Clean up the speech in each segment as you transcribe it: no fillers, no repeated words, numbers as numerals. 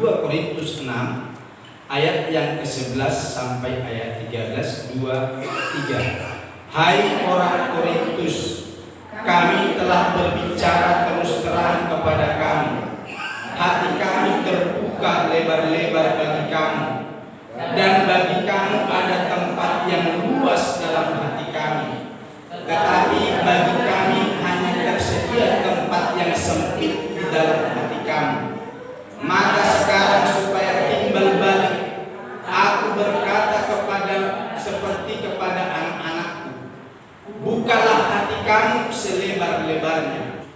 2 Korintus 6 ayat yang ke-11 sampai ayat 13. 2, 3. Hai orang Korintus, kami telah berbicara terus terang kepada kamu. Hati kami terbuka lebar-lebar bagi kamu, dan bagi kamu ada tempat yang luas dalam hati kami. Tetapi bagi kami hanya tersedia tempat yang sempit di dalam hati kami. Maka sekarang supaya timbal balik, aku berkata seperti kepada anak-anakku, bukalah hati kamu selebar-lebarnya.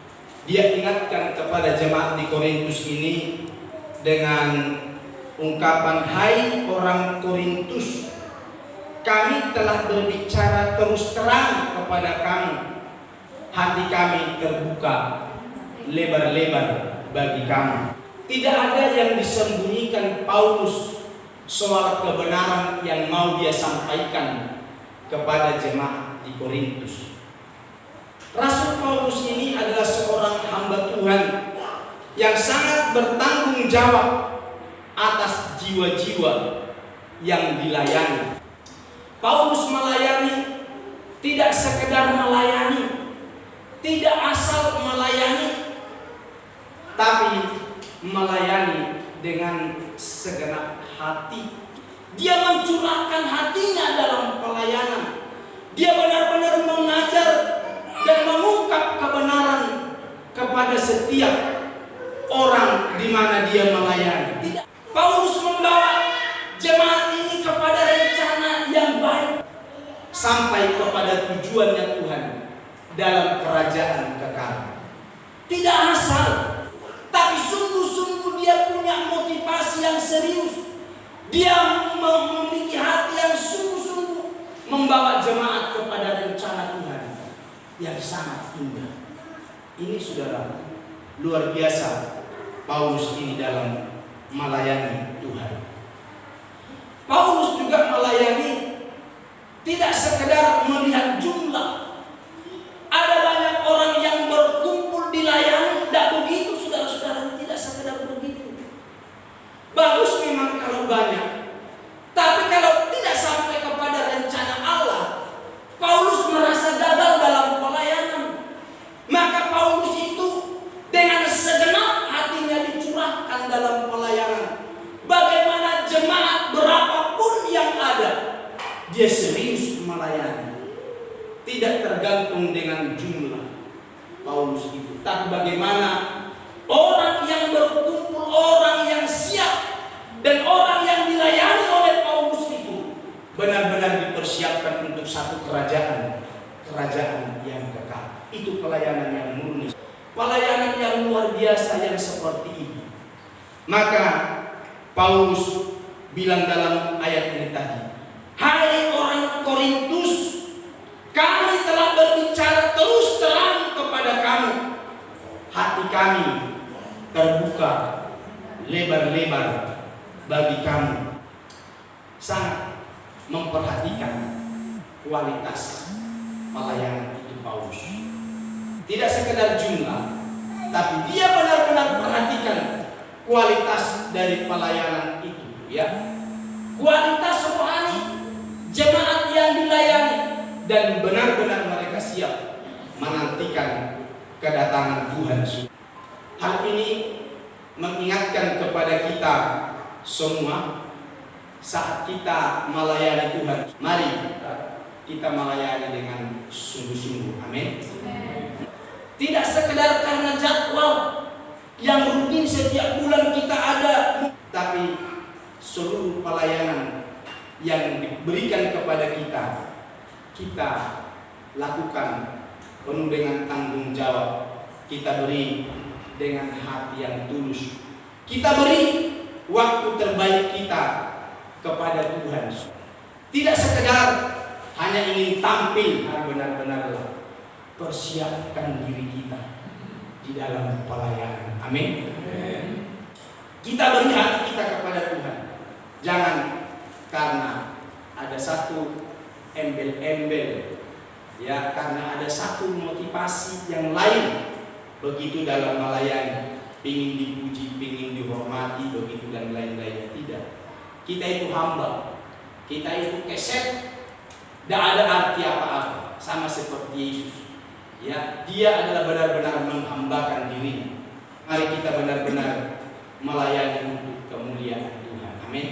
Dia ingatkan kepada jemaat di Korintus ini dengan ungkapan, hai orang Korintus, kami telah berbicara terus terang kepada kamu. Hati kami terbuka lebar-lebar bagi kamu. Tidak ada yang disembunyikan Paulus soal kebenaran yang mau dia sampaikan kepada jemaat di Korintus. Rasul Paulus ini adalah seorang hamba Tuhan yang sangat bertanggung jawab atas jiwa-jiwa yang dilayani. Paulus melayani tidak sekedar melayani, tidak asal melayani, tapi melayani dengan segenap hati. Dia mencurahkan hatinya dalam pelayanan. Dia benar-benar mengajar dan mengungkap kebenaran kepada setiap orang di mana dia melayani. Paulus membawa jemaat ini kepada rencana yang baik sampai kepada tujuannya Tuhan dalam kerajaan kekal. Tidak asal, tapi sungguh-sungguh dia punya motivasi yang serius. Dia memiliki hati yang sungguh-sungguh membawa jemaat kepada rencana Tuhan yang sangat indah. Ini saudara, luar biasa Paulus ini dalam melayani Tuhan. Paulus juga melayani tidak sekedar melihat jumlah. Ada banyak orang yang berkumpul dilayani, tidak begitu saudara-saudara, tidak sekedar begitu. Bagus memang kalau banyak, tapi kalau tidak sampai kepada rencana Allah, Paulus merasa gagal dalam pelayanan. Maka Paulus itu dengan segenap hatinya dicurahkan dalam pelayanan. Bagaimana jemaat berapapun yang ada, dia serius melayani. Tidak tergantung dengan jumlah Paulus itu, tapi bagaimana orang yang berkumpul, orang yang siap, dan orang yang dilayani oleh Paulus itu benar-benar dipersiapkan untuk satu kerajaan yang kekal. Itu pelayanan yang murni, pelayanan yang luar biasa yang seperti ini. Maka Paulus bilang dalam ayat ini tadi, hai orang Korintus, kami telah berbicara terus terang kepada kamu. Hati kami terbuka lebar-lebar bagi kamu. Sangat memperhatikan kualitas pelayanan itu Paulus. Tidak sekedar jumlah, tapi dia benar-benar perhatikan kualitas dari pelayanan itu, ya. Kualitas rohani jemaat yang dilayani, dan benar-benar mereka siap menantikan kedatangan Tuhan. Hal ini mengingatkan kepada kita semua saat kita melayani Tuhan. Mari kita melayani dengan sungguh-sungguh. Amin. Tidak sekedar karena jadwal yang rutin setiap bulan kita ada, tapi seluruh pelayanan yang diberikan kepada kita lakukan penuh dengan tanggung jawab. Kita beri dengan hati yang tulus. Kita beri waktu terbaik kita kepada Tuhan. Tidak sekedar hanya ingin tampil, benar-benar persiapkan diri kita di dalam pelayanan. Amin. Kita beri hati kita kepada Tuhan. Jangan karena ada satu embel-embel, ya, karena ada satu motivasi yang lain begitu dalam melayani. ingin dipuji, ingin dihormati, begitu dan lain-lainnya. Tidak. Kita itu hamba, kita itu keset, tidak ada arti apa-apa, sama seperti Yesus. Ya, dia adalah benar-benar menghambakan dirinya. Mari kita benar-benar melayani untuk kemuliaan Tuhan. Amin.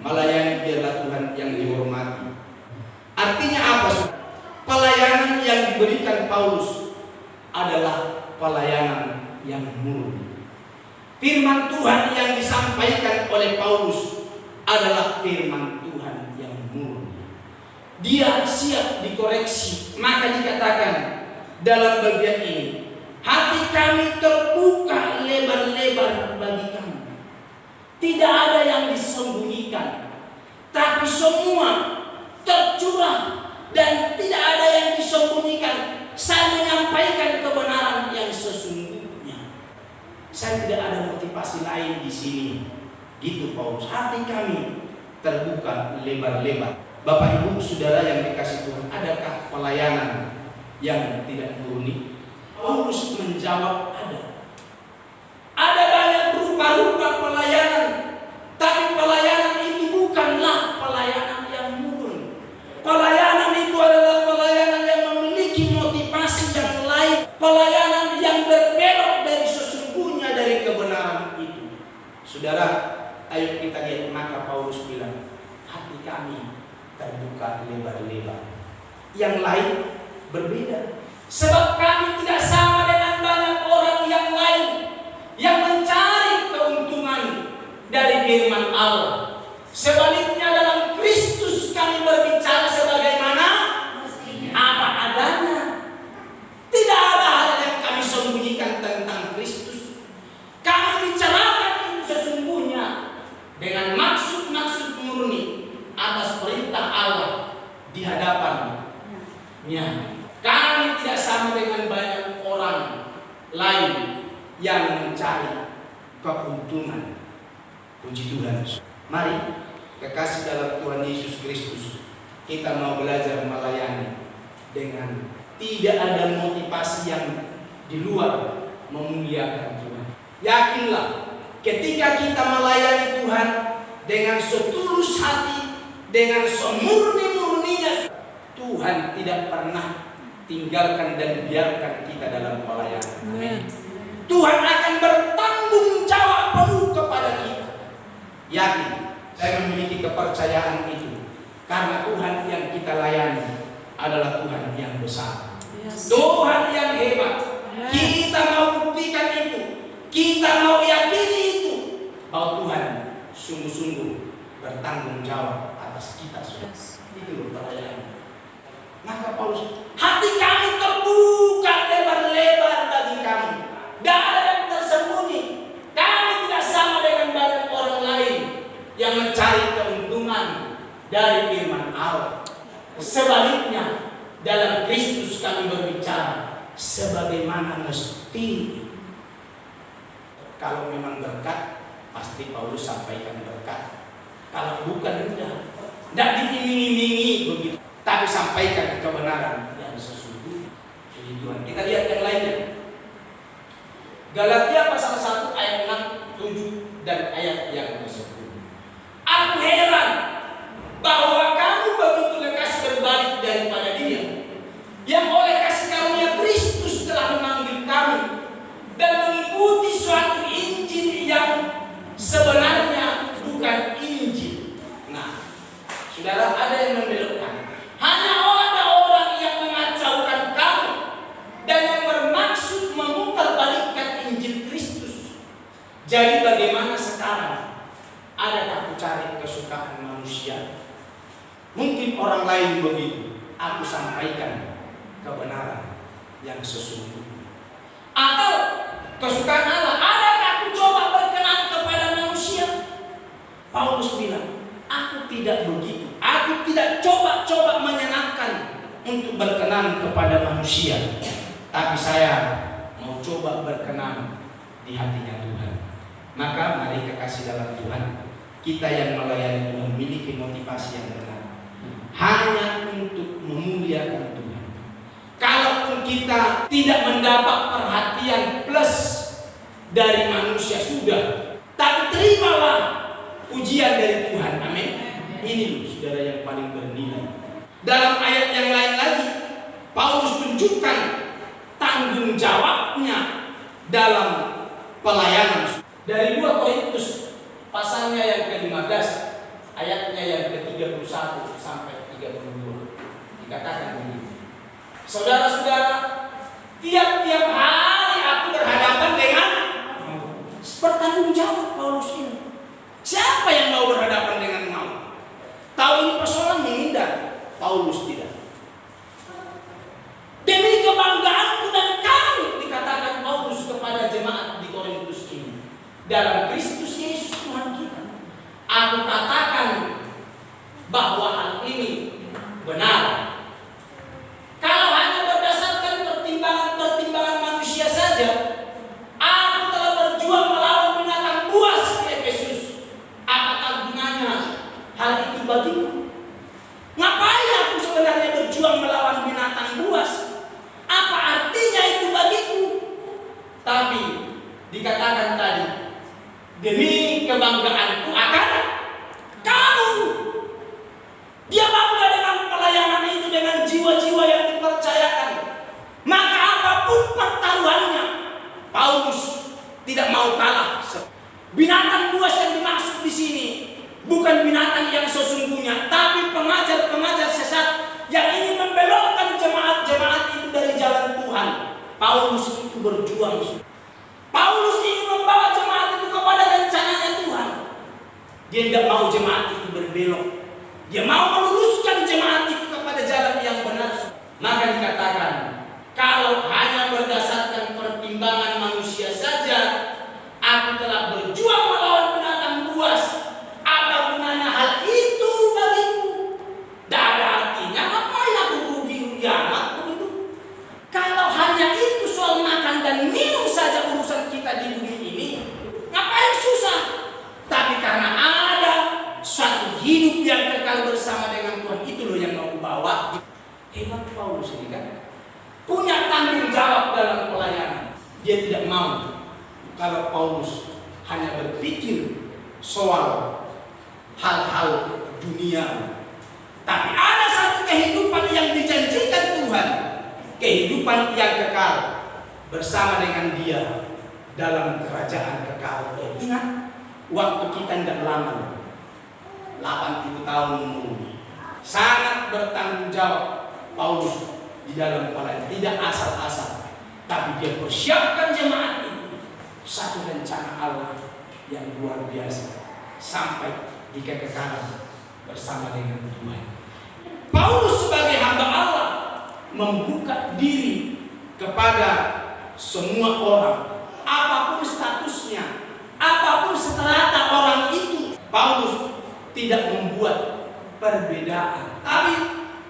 Melayani biarlah Tuhan yang dihormati. Artinya apa? Pelayanan yang diberikan Paulus adalah pelayanan yang murni. Firman Tuhan yang disampaikan oleh Paulus adalah firman Tuhan yang murni. Dia siap dikoreksi. Maka dikatakan dalam bagian ini, hati kami terbuka lebar-lebar bagi kami. Tidak ada yang disembunyikan, tapi semua tercurah dan tidak ada yang disembunyikan. Saya menyampaikan kebenaran yang sesungguhnya. Saya tidak ada motivasi lain di sini. Gitu Paulus. Hati kami terbuka lebar-lebar. Bapak Ibu Saudara yang dikasihi Tuhan, adakah pelayanan yang tidak murni? Paulus menjawab ada. Ada banyak rupa-rupa pelayanan, tapi pelayanan itu bukanlah pelayanan yang murni. Pelayanan itu adalah pelayanan yang memiliki motivasi yang lain, pelayanan yang berbelok dari sesungguhnya dari kebenaran itu. Saudara, ayo kita lihat. Maka Paulus bilang, hati kami terbuka lebar-lebar. Yang lain berbeda. Sebab kami tidak sama dengan banyak orang yang lain yang mencari keuntungan dari firman Allah. Sebaliknya dalam Kristus kami berbicara sebagaimana apa adanya. Tidak ada hal yang kami sembunyikan tentang Kristus. Kami bicarakan itu sesungguhnya dengan maksud-maksud murni atas perintah Allah di hadapannya. Kami tidak sama dengan banyak orang lain yang mencari keuntungan. Puji Tuhan. Mari kekasih dalam Tuhan Yesus Kristus, kita mau belajar melayani dengan tidak ada motivasi yang di luar memuliakan Tuhan. Yakinlah, ketika kita melayani Tuhan dengan setulus hati, dengan semurni-murninya, Tuhan tidak pernah tinggalkan dan biarkan kita dalam pelayanan. Amin. Tuhan akan bertanggung jawab penuh kepada kita. Yakin, saya memiliki kepercayaan itu. Karena Tuhan yang kita layani adalah Tuhan yang besar. Tuhan yang hebat. Kita mau buktikan itu. Kita mau yakini itu. Bahwa Tuhan sungguh-sungguh bertanggung jawab atas kita. Itu pelayanan. Maka Paulus, hati kami terbuka lebar-lebar bagi kamu. Tidak ada yang tersembunyi. Kami tidak sama dengan banyak orang lain yang mencari keuntungan dari firman Allah. Sebaliknya, dalam Kristus kami berbicara sebagaimana mesti. Kalau memang berkat, pasti Paulus sampaikan berkat. Kalau bukan, tidak diiming-imingi begitu. Tapi sampaikan kebenaran yang sesungguhnya. Jadi Tuhan, kita lihat yang lainnya. Galatia pasal 1 ayat 6, 7 dan ayat yang ke-10. Aku heran bahwa kamu begitu lekas berbalik daripada Dia yang oleh kasih karunia Kristus telah memanggil kamu dan mengikuti suatu Injil yang sebenarnya bukan Injil. Nah, saudara, ada yang membelokkan. Hanya ada orang yang mengacaukan kamu dan yang bermaksud memutarbalikkan Injil Kristus. Jadi bagaimana sekarang? Adakah aku cari kesukaan manusia? Mungkin orang lain begitu. Aku sampaikan kebenaran yang sesungguhnya. Atau kesukaan Allah. Adakah aku coba berkenan kepada manusia? Paulus bilang, aku tidak begitu. Aku tidak coba-coba menyenangkan untuk berkenan kepada manusia. Tapi saya mau coba berkenan di hatinya Tuhan. Maka mari kekasih dalam Tuhan, kita yang melayani Tuhan memiliki motivasi yang benar. Hanya untuk memuliakan Tuhan. Kalaupun kita tidak mendapat perhatian plus dari manusia sudah, tapi terimalah ujian dari Tuhan. Amin. Ini loh saudara yang paling bernilai. Dalam ayat yang lain lagi, Paulus tunjukkan tanggung jawabnya dalam pelayanan. Dari 2 Korintus pasalnya yang ke-15, ayatnya yang ke-31 sampai 32, dikatakan begini. Saudara-saudara, tiap-tiap hari aku berhadapan dengan bertanggung jawab Paulus ini. Siapa yang mau berhadapan dengan maut? Tahu ini persoalan menghindar. Paulus tidak. Demi kebanggaanku dan kamu, dikatakan Paulus kepada jemaat di Korintus ini, dalam Kristus Yesus Tuhan kita, aku katakan bahwa hal ini benar. Kalau hanya berdasarkan pertimbangan manusia saja, aku telah berjuang melawan binatang buas di Efesus. Apakah gunanya hal itu bagiku? Ngapain aku sebenarnya berjuang melawan binatang buas? Apa artinya itu bagiku? Tapi dikatakan tadi, demi kebanggaanku akan kamu. Dia bangga dengan pelayanan itu, dengan jiwa-jiwa yang dipercayakan. Maka apapun pertaruhannya, Paulus tidak mau kalah. Binatang buas yang dimaksud di sini bukan binatang yang sesungguhnya, tapi pengajar-pengajar sesat yang ingin membelokkan jemaat-jemaat itu dari jalan Tuhan. Paulus itu berjuang. Paulus ingin membawa jemaat itu kepada rencananya Tuhan. Dia tidak mau jemaat itu berbelok. Dia mau meluruskan jemaat itu kepada jalan yang benar. Maka dikatakan, kalau hanya berdasarkan pertimbangan manusia saja, aku telah berjuang melawan binatang buas. Apa gunanya hal itu bagiku? Tidak ada artinya. Ngapain aku rugi amat begitu? Kalau hanya itu soal makan dan minum saja urusan kita di bumi ini, ngapain susah? Tapi karena ada suatu hidup yang kekal bersama dengan Tuhan, itu loh yang mau bawa. Hebat Paulus ini kan, punya tanggung jawab dalam pelayanan. Dia tidak mau kalau Paulus hanya berpikir soal hal-hal dunia. Tapi ada satu kehidupan yang dijanjikan Tuhan, kehidupan yang kekal bersama dengan Dia dalam kerajaan kekal. Ingat, waktu kita tidak lama, 80 tahun menunggu. Sangat bertanggung jawab Paulus di dalam pelayanan, tidak asal-asal, tapi dia persiapkan jemaat ini satu rencana Allah yang luar biasa sampai di kekekalan bersama dengan Tuhan. Paulus sebagai hamba Allah membuka diri kepada semua orang, apapun statusnya, apapun strata orang itu. Paulus tidak membuat perbedaan, tapi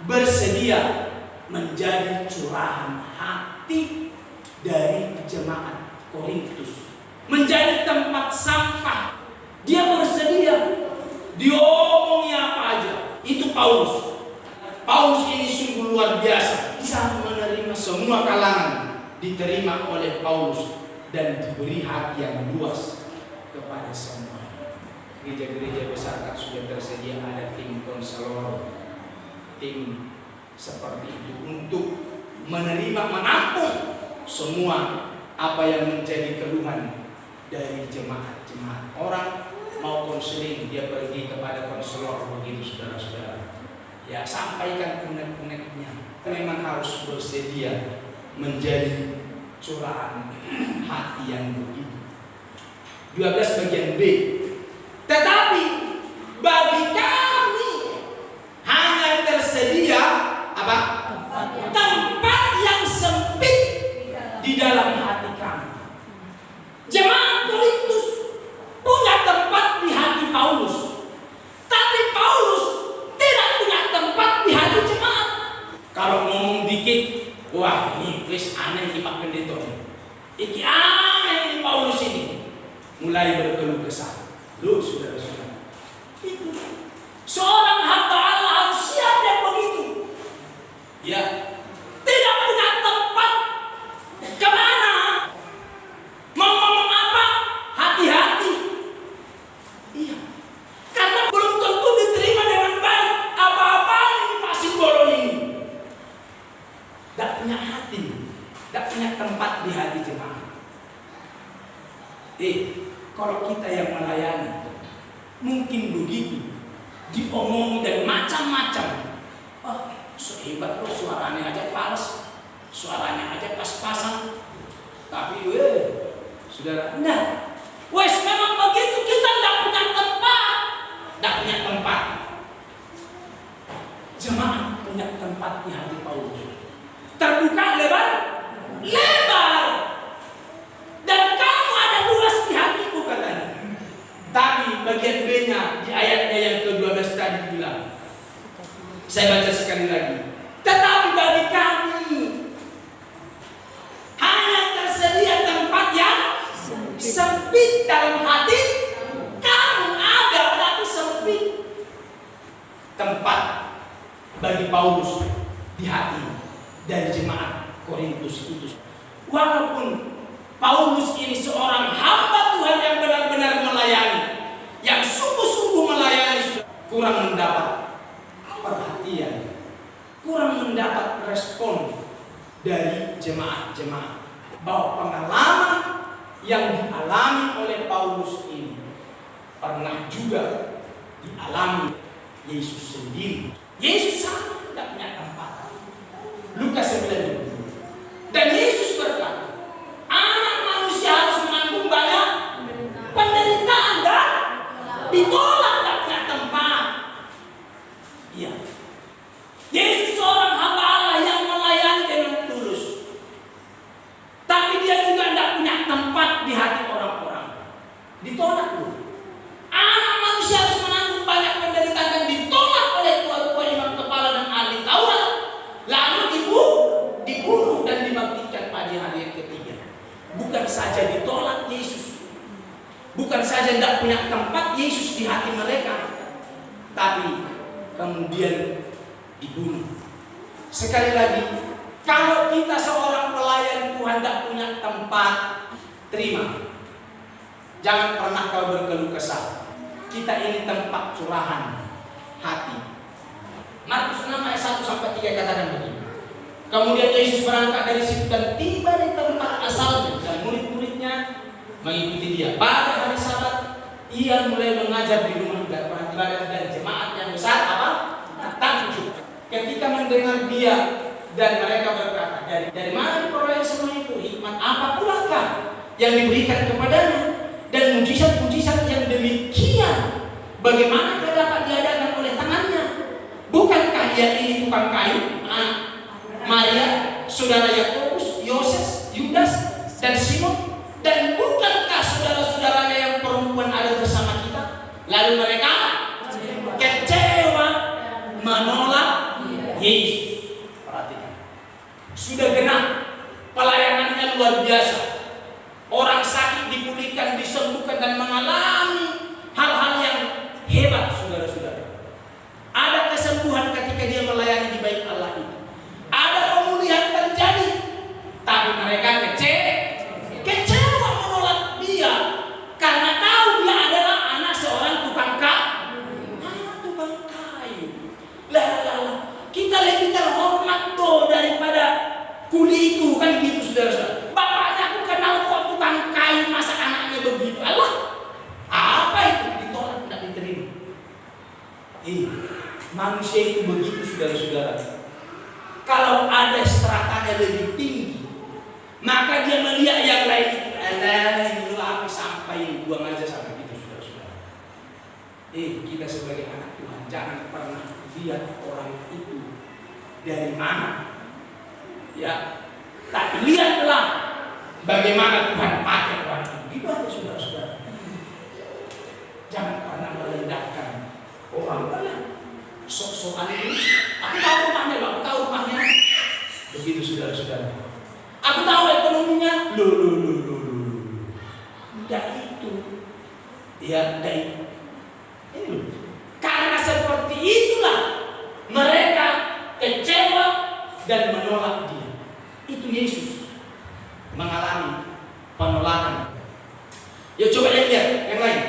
bersedia menjadi curahan hati dari jemaat Korintus, menjadi tempat sampah. Dia bersedia, diomongi apa aja. Itu Paulus. Paulus ini sungguh luar biasa, bisa menerima semua kalangan, diterima oleh Paulus dan diberi hati yang luas kepada semua. Gereja-gereja besar kan sudah tersedia ada tim konselor, tim seperti itu untuk menerima, menampung semua apa yang menjadi keluhan dari jemaat-jemaat. Orang mau konseling, dia pergi kepada konselor, begitu saudara-saudara. Ya, sampaikan unek-uneknya. Memang harus bersedia menjadi curahan hati yang begitu. 12 bagian B. Tetapi bagi kami hanya tersedia apa? Tempat yang sempit di dalam hati kami. Jemaat Korintus punya tempat di hati Paulus, tapi Paulus tidak punya tempat di hati jemaat. Kalau ngomong dikit, wah ini wis aneh di Pak Pendeta. Iki aneh ini Paulus ini. Mulai berkeluh kesah. Loh saudara-saudara, itu seorang hamba Allah harus siap yang begitu. Ya, tidak punya tempat kemana, mau ngomong apa Iya. Karena belum tentu diterima dengan baik. Apa-apa ini masih bolong ini. Tidak punya hati, tidak punya tempat di hati jemaat. Kalau kita yang melayani, mungkin begitu, diomongi dan macam-macam. Oh, sehebat loh, suaranya aja fals, suaranya aja pas-pasan. Tapi saudara, enggak. Wes memang begitu, kita tidak punya tempat. Tidak punya tempat. Jemaat punya tempat di hati Paulus. Terbuka lebar. Dan kamu ada luas di hatiku, katanya. Tapi bagian B-nya di ayatnya yang ke-12 tadi bilang. Saya baca sekali lagi. Tetapi bagi kami hanya tersedia tempat yang sempit dalam hati. Kamu ada tapi sempit. Tempat bagi Paulus di hati dari jemaat Korintus itu. Walaupun Paulus ini seorang hamba Tuhan yang benar-benar melayani, yang sungguh-sungguh melayani, kurang mendapat perhatian, kurang mendapat respon dari jemaat-jemaat. Bahwa pengalaman yang dialami oleh Paulus ini pernah juga dialami Yesus sendiri. Yesus sama tidak punya tempat. Lukas 9. Dan Yesus berkata, anak manusia harus menanggung banyak penderitaan dan ditolak, tidak punya tempat. Iya. Yesus seorang hamba Allah yang melayani dengan tulus. Tapi dia juga tidak punya tempat di hati orang-orang. Ditolak loh. Anak manusia harus menanggung banyak penderitaan dan ditolak oleh tua-tua imam kepala dan ahli Taurat. Lalu dibunuh dan dibangkitkan pada hari yang ketiga. Bukan saja ditolak Yesus, bukan saja tidak punya tempat Yesus di hati mereka, tapi kemudian dibunuh. Sekali lagi, kalau kita seorang pelayan Tuhan tidak punya tempat, terima. Jangan pernah kau berkeluh kesah. Kita ini tempat curahan hati. Markus 6 ayat 1-3 katakan begini. Kemudian Yesus berangkat dari situ dan tiba di tempat asalnya, dan murid-muridnya mengikuti dia. Pada hari Sabat, ia mulai mengajar di rumah ibadat dan jemaat yang besar takjub ketika mendengar dia, dan mereka berkata, dari mana diperoleh semua itu? Hikmat apa pulakah yang diberikan kepadanya? Dan mujizat-mujizat yang demikian bagaimana dapat diadakan oleh tangannya? Bukankah ia ini tukang kayu? Maria, saudara Yakobus, Yoses, Yudas, dan Simon, dan bukankah saudara-saudaranya yang perempuan ada bersama kita? Lalu mereka kecewa, menolak Yesus. Perhatikan, sudah genap, pelayanannya luar biasa. Orang sakit dipulihkan, disembuhkan, dan mengalami hal-hal yang hebat, saudara-saudara. Ada kesembuhan ketika dia melayani di bait Allah itu. Ada pemulihan terjadi, tapi mereka kecewa menolak dia karena tahu dia adalah anak seorang tukang kayu. Kita lebih terhormat tuh daripada kuli itu, kan gitu, saudara-saudara. Bapaknya aku kenal kok tukang kayu, masa anaknya begitu? Allah, apa itu? Ditolak, tidak diterima. Manusia itu begitu, saudara-saudara. Kalau ada stratanya lebih tinggi, maka dia melihat yang lain itu, ini aku sampai buang aja sama gitu, saudara-saudara. Kita sebagai anak Tuhan jangan pernah lihat orang itu dari mana, ya. Tapi lihatlah bagaimana Tuhan pakai orang itu. Gitu aja, saudara-saudara. Jangan pernah merendahkan orang lain. Sok-sokan ini, aku tahu rumahnya, aku tahu rumahnya. Begitu, saudara-saudara. Aku tahu ekonominya. Tidak itu. Ya, tidak itu. Ini loh. Karena seperti itulah mereka kecewa dan menolak dia. Itu Yesus mengalami penolakan. Ya, coba lihat yang lain.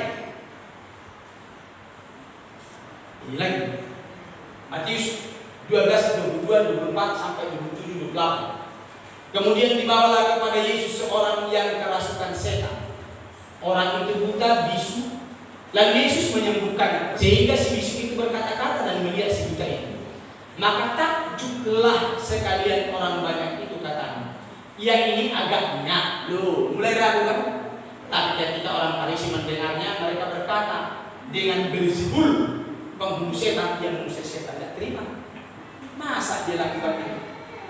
Ini lagi. Matius 12, 22, 24 sampai 27, 28. Kemudian dibawalah kepada Yesus seorang yang kerasukan setan. Orang itu buta, bisu. Lalu Yesus menyembuhkannya, sehingga si bisu itu berkata-kata dan melihat si buta itu. Maka takjublah sekalian orang banyak itu, katanya, yang ini agaknya, loh, mulai ragu kan? Tapi ketika orang Farisi mendengarnya, mereka berkata, dengan Beelzebul, penghulu setan, yang mengusir setan, tidak terima. Masa dia lakukan itu?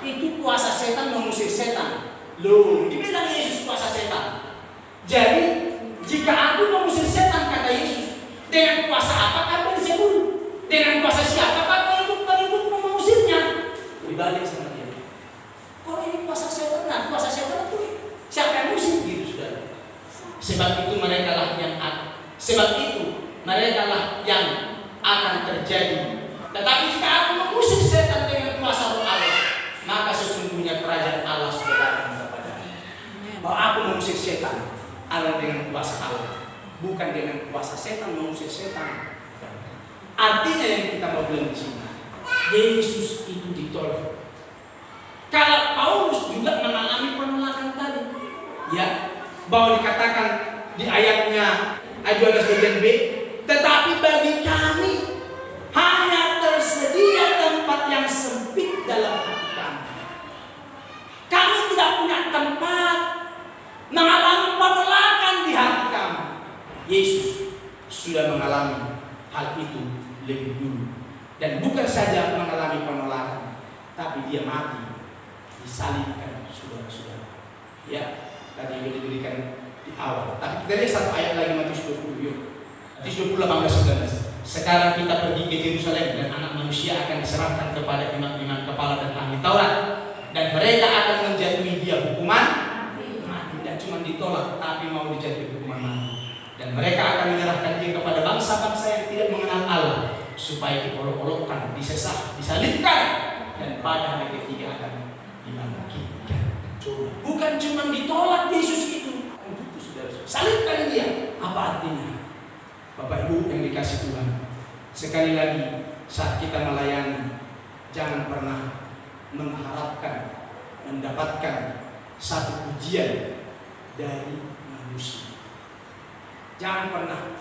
Itu kuasa setan mengusir setan. Loh, dibilang Yesus kuasa setan. Jadi jika aku mengusir setan, kata Yesus, dengan kuasa apa kamu disebut? Dengan kuasa siapa pengikut mengusirnya? Dibalik sama dia. Kok ini kuasa setan? Nah, kuasa setan itu siapa yang mengusir? Gitu, saudara. Sebab itu mereka lah yang akan terjadi. Tetapi jika aku mengusir setan dengan kuasa Roh Allah, maka sesungguhnya kerajaan Allah sudah datang kepadamu. Bahwa aku mengusir setan adalah dengan kuasa Allah, bukan dengan kuasa setan mengusir setan. Artinya yang kita mau bilang di sini, Yesus itu ditolak. Kalau Paulus juga mengalami penolakan tadi, ya, bahwa dikatakan di ayatnya ayat 12 bagian B, tetapi bagi kami hanya tersedia tempat yang sempit dalam hati kami. Kami tidak punya tempat, mengalami penolakan di hati kami. Yesus sudah mengalami hal itu lebih dulu, dan bukan saja mengalami penolakan, tapi dia mati, disalibkan, saudara-saudara. Ya, tadi sudah diberikan di awal. Tapi kita lihat satu ayat lagi, Matius 20, yuk. Matius 20, 18, 19. Sekarang kita pergi ke Yerusalem, dan Anak Manusia akan diserahkan kepada imam-imam kepala dan ahli Taurat, dan mereka akan menjatuhi dia hukuman mati. Tidak cuma ditolak, tapi mau dijatuhi hukuman mati. Dan mereka akan menyerahkan dia kepada bangsa-bangsa yang tidak mengenal Allah, supaya diolok-olokkan, disesah, disalibkan, dan pada hari ketiga akan dibangkitkan. Bukan cuma ditolak Yesus itu, salibkan dia. Apa artinya? Bapak Ibu yang dikasih Tuhan, sekali lagi saat kita melayani, jangan pernah mengharapkan mendapatkan satu pujian dari manusia. Jangan pernah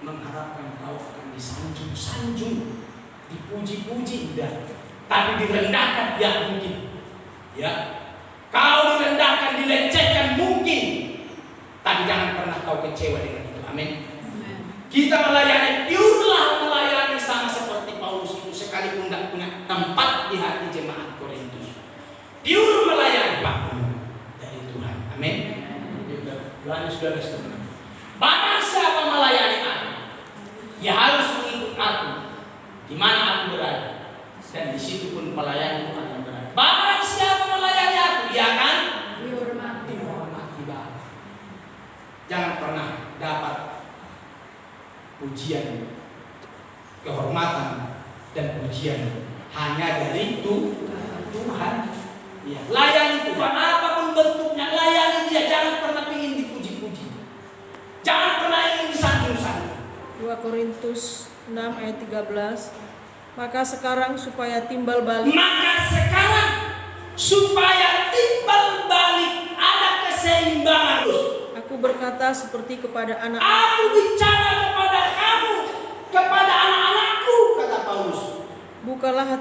mengharapkan kau akan disanjung-sanjung, dipuji-puji, tidak. Tapi direndahkan, ya mungkin. Ya, kau direndahkan, dilecehkan mungkin. Tapi jangan pernah kau kecewa dengan itu. Amin. Kita melayani, purlah melayani sama seperti Paulus itu, sekalipun tidak punya tempat di hati jemaat Korintus. Pure melayani, Pak, dari Tuhan. Amin. Yohanes 12. Barang siapa melayani aku, ya harus mengikut aku di mana aku berada, dan di situ pun pelayanku akan berada. Barang siapa melayani aku, dia akan dihormati Bapa. Jangan pernah dapat pujian, kehormatan, dan pujian hanya dari Tuhan. Ya, layani Tuhan apapun bentuknya, layani dia. Jangan pernah ingin dipuji-puji, jangan pernah ingin disanjung-sanjung. 2 Korintus 6 ayat 13. Maka sekarang supaya timbal balik, ada keseimbangan. Aku berkata seperti kepada anak. Aku bicara kepada kamu, kepada anak-anakku, kata Paulus. Bukalah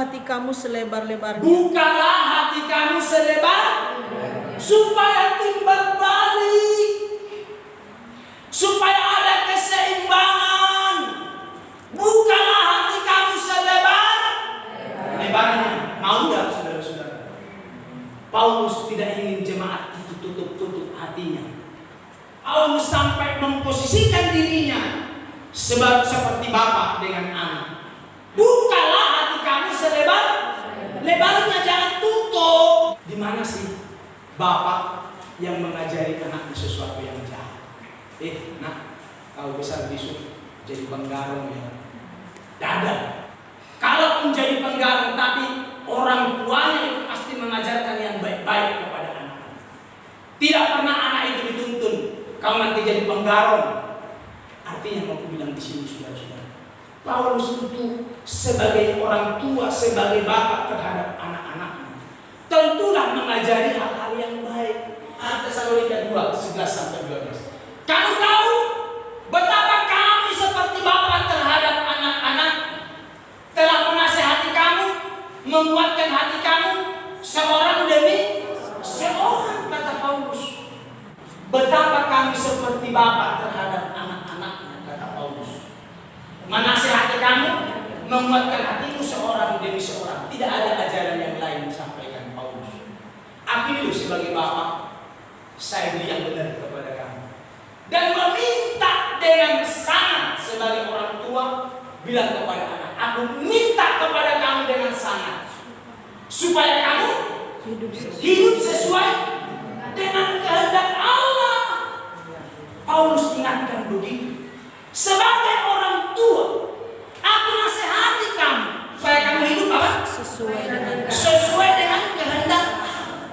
hati kamu selebar-lebarnya. Bukalah hati kamu selebar, supaya timbal balik, supaya ada keseimbangan. Bukalah hati kamu selebar-lebarnya. Mau tidak, saudara-saudara? Paulus tidak ingin jemaat itu tutup-tutup hatinya. Paulus sampai memposisikan dirinya seperti bapak dengan anak. Bukalah hati kamu selebar-lebarnya, jangan tutup. Di mana sih bapak yang mengajari anaknya sesuatu yang jahat? Nak, kau besar besok jadi penggarong ya. Tidak ada. Kalau menjadi penggarong, tapi orang tuanya itu pasti mengajarkan yang baik-baik kepada anak. Tidak pernah anak itu dituntun, kau nanti jadi penggarong. Artinya mau bilang di sini, saudara-saudara, Paulus itu sebagai orang tua, sebagai bapak terhadap anak-anaknya, tentulah mengajari hal-hal yang baik. Tesalonika 2, 11-12. Kamu tahu betapa kami seperti bapak terhadap anak-anak, telah menasihati kamu, menguatkan hati kamu, seorang demi seorang, kata Paulus. Betapa kami seperti bapak terhadap anak-anaknya, kata Paulus. Menasihati kamu, menguatkan hatimu seorang demi seorang. Tidak ada ajaran yang lain disampaikan Paulus. Aku dulu sebagai bapak, saya beri yang benar kepada kamu. Dan meminta dengan sangat sebagai orang tua, bilang kepada anak, aku minta kepada kamu dengan sangat, supaya kamu hidup sesuai dengan kehendak Allah. Paulus ingatkan begitu. Sebagai orang tua, aku nasihati kamu supaya kamu hidup apa? Sesuai dengan kehendak Allah.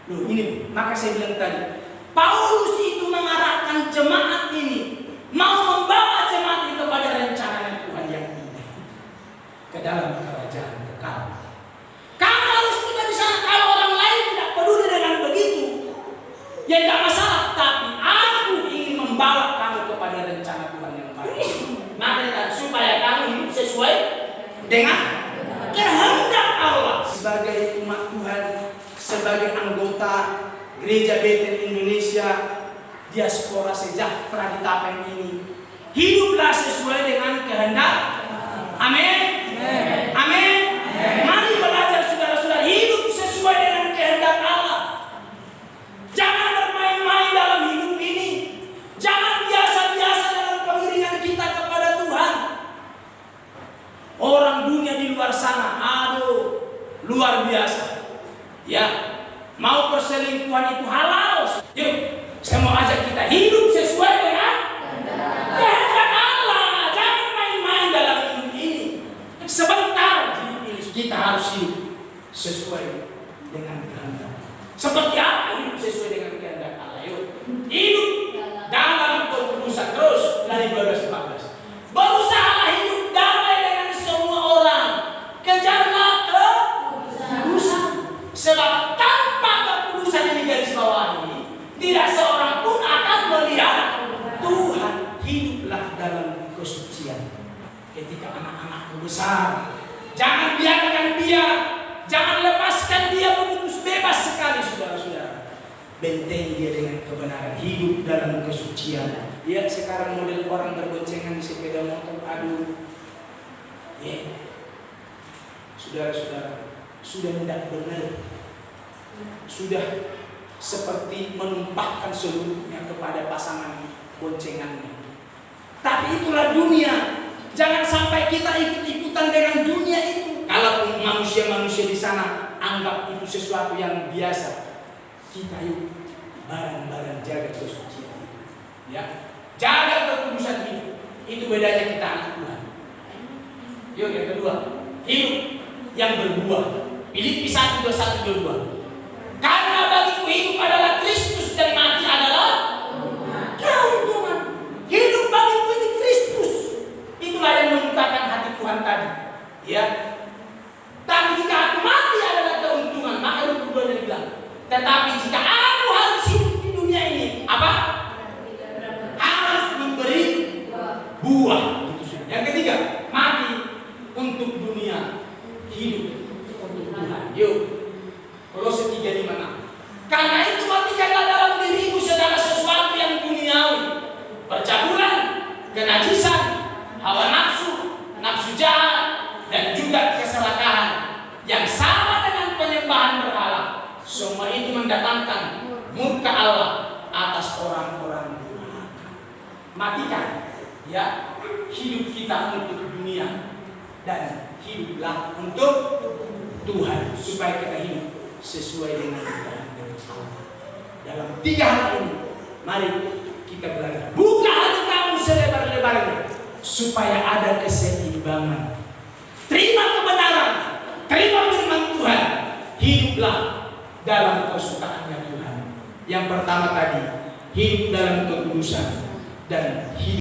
Loh ini, maka saya bilang tadi, Paulus itu mengarahkan jemaat ini, mau membawa jemaat ini kepada rencana Tuhan yang indah, ke dalam kerajaan kekal. Kamu harus tiba di sana. Kalau orang lain tidak peduli dengan begitu, ya tidak masalah. Tapi aku ingin membawa kamu kepada rencana Tuhan yang baik. Maka supaya kamu hidup sesuai dengan kehendak Allah. Sebagai umat Tuhan, sebagai anggota Gereja Betel Indonesia, diaspora sejahtera di Tapeng ini, hiduplah sesuai dengan kehendak. Amin. Amin. Mari belajar saudara-saudara, hidup sesuai dengan kehendak Allah. Jangan bermain-main dalam hidup ini. Jangan biasa-biasa dalam pengiringan kita kepada Tuhan. Orang dunia di luar sana, aduh, luar biasa. Ya, mau perselingkuhan itu halal. Yuk, saya mau ajak kita hidup sesuai dengan kehendak Allah. Jangan main-main dalam hidup ini. Sebentar hidup ini, kita harus hidup sesuai dengan kehendak. Seperti apa hidup sesuai dengan kehendak Allah? Yuk, hidup dalam kekudusan. Terus dari 12-14. Berusahalah hidup damai dengan semua orang. Kejarlah kekudusan. Sebab tanpa kekudusan ini garis bawah ini, tidak seorang pun akan melihat Tuhan. Hiduplah dalam kesucian. Ketika anak-anakmu besar, jangan biarkan dia, jangan lepaskan dia begitu bebas sekali, saudara-saudara. Bentengi dia dengan kebenaran, hidup dalam kesucian. Lihat sekarang model orang berboncengan di sepeda motor, aduh. Saudara-saudara, sudah tidak benar. Sudah seperti menumpahkan seluruhnya kepada pasangan boncengannya. Tapi itulah dunia. Jangan sampai kita ikut-ikutan dengan dunia itu. Kalaupun manusia-manusia di sana anggap itu sesuatu yang biasa, kita yuk bareng-bareng jaga kesucian itu. Ya, jaga kekudusan hidup. Itu bedanya kita anak Tuhan. Yuk yang kedua, hidup yang berbuah. Filipi 1:21-22. Karena bagiku hidup adalah Kristus dan mati adalah keuntungan. Hidup bagiku ini Kristus. Itulah yang mengungkapkan hati Tuhan tadi. Ya. Tapi jika aku mati adalah keuntungan, maka itu keduanya bilang. Tetapi jika aku harus hidup di dunia ini, apa? Harus memberi buah. Yang ketiga, mati untuk dunia, hidup untuk Tuhan. Yuk. Kolose 3:5. Karena itu matikanlah dalam dirimu segala sesuatu yang duniawi, percabulan, kenajisan, hawa nafsu, nafsu jahat, dan juga keserakahan yang sama dengan penyembahan berhala. Semua itu mendatangkan murka Allah atas orang-orang durhaka. Matikan, ya, hidup kita untuk dunia dan hiduplah untuk Tuhan, supaya kita hidup sesuai dengan kehendak Allah. Dalam 3 hal ini, mari kita belajar. Buka hati kamu selebar-lebarnya, supaya ada keseimbangan. Terima kebenaran, terima firman Tuhan, hiduplah dalam kesukaannya Tuhan. Yang pertama tadi, hidup dalam kekudusan dan hidup